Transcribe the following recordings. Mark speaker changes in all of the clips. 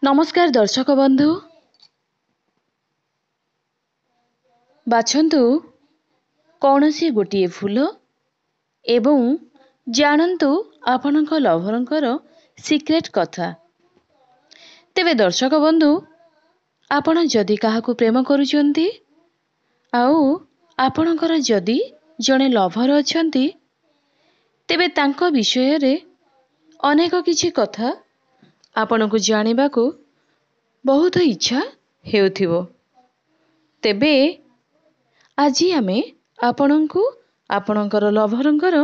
Speaker 1: नमस्कार दर्शक बंधु बाछंतु कौनसी गोटिए फूल एवं जानन्तु आपणक लभरंकर सिक्रेट कथा। तेबे दर्शक बंधु आपण जदि काहाकू प्रेम करूचंती आउ आपणकर जदि जणे लभर अछंती तेबे तांको विषय रे अनेक किछि कथा आपणकू जानिबाकू बहुत इच्छा हेउथिबो। तेबे आजी आमे आपणकू आपणकर लभरंकर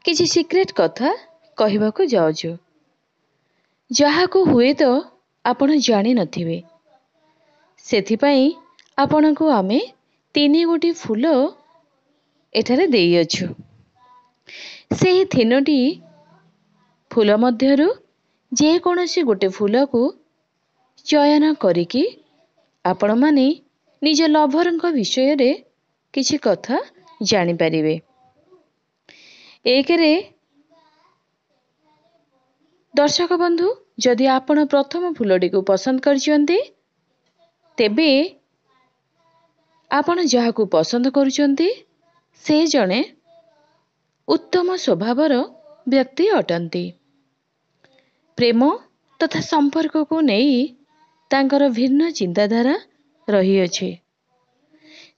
Speaker 1: किछि सिक्रेट कथा कहिबाकू जाउछु, जाहाकू हुए तो आपण जानि नथिबे। सेथिपाई आपणकू आमे 3 गोटी फूल एठारे देइअछु। सेही 3टी फूल मध्यरु जे कोनोसी गोटे फूल को चयन करिकी आपण माने निज लभरंक विषय रे किछि कथा जानि परिबे। एकरे दर्शक बंधु जदि आपण प्रथम फूलटी को पसंद करचंती तेबे आपण जाहाकू पसंद करूचंती से जणे उत्तम स्वभावर व्यक्ति अटंती। प्रेम तथा संपर्क को नहीं तांकर भिन्न चिंताधारा रही अछि।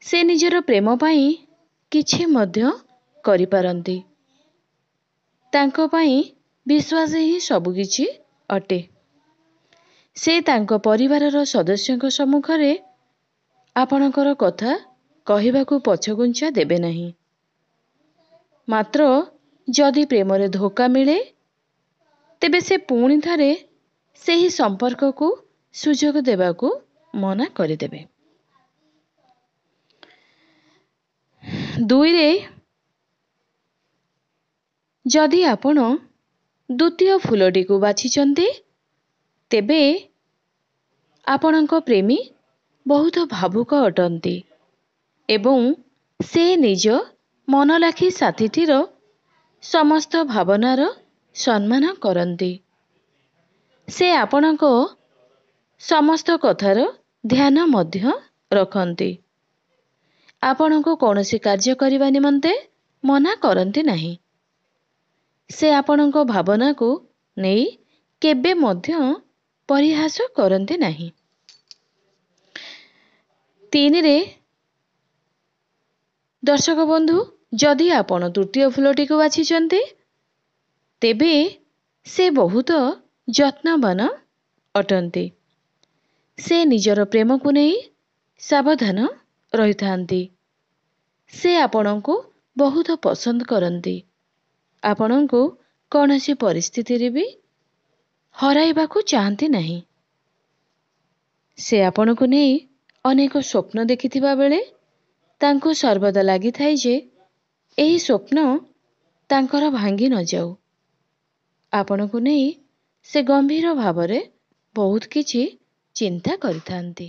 Speaker 1: से निजर प्रेम पाई किछि मध्य करि पारंती। तांको पाई विश्वास ही सब किछि अटे। से तांको परिवारर सदस्यଙ୍କ सम्मुखरे आपणकर कथा कहिबाकू पछगुंचा देबे नहीं। मात्र जदि प्रेम रे धोखा मिले तेबे से पुणी थारे सेही संपर्क को सुजोग देबाकू मना करिदेबे। 2 रे जदि आपण द्वितीय फूलटी को बाछिचंती तेबे आपणक प्रेमी बहुत भावुक अटंती एवं से निज मन लाखी साथीटीर समस्त भावनार सम्मान करंती। से आपणक समस्त कथार ध्यान मध्य रखंती। आपणको कौनसी कार्य करिबा निमंते मना करंती नहीं। से आपणको भावना को नेई केबे मध्य परिहास करंती नहीं। 3 रे दर्शक बंधु जदि आपण तृतीय फूलटी को बाछिचंती तेबे से बहुत यत्नवान अटंती। से निजर प्रेम को नहीं सावधान रही थांती। से आपणको बहुत पसंद करंती। आपणको कौनसी परिस्थिति रे भी हराइबाकू चाहती नहीं। से आपणको नहीं अनेक स्वप्न देखिथिबा बेले तांको सर्वदा लागि थाई जे एही स्वप्न तांकर भांगी न जाऊ। आपणको नहीं से गंभीर भावरे बहुत किछि चिंता करिथांती।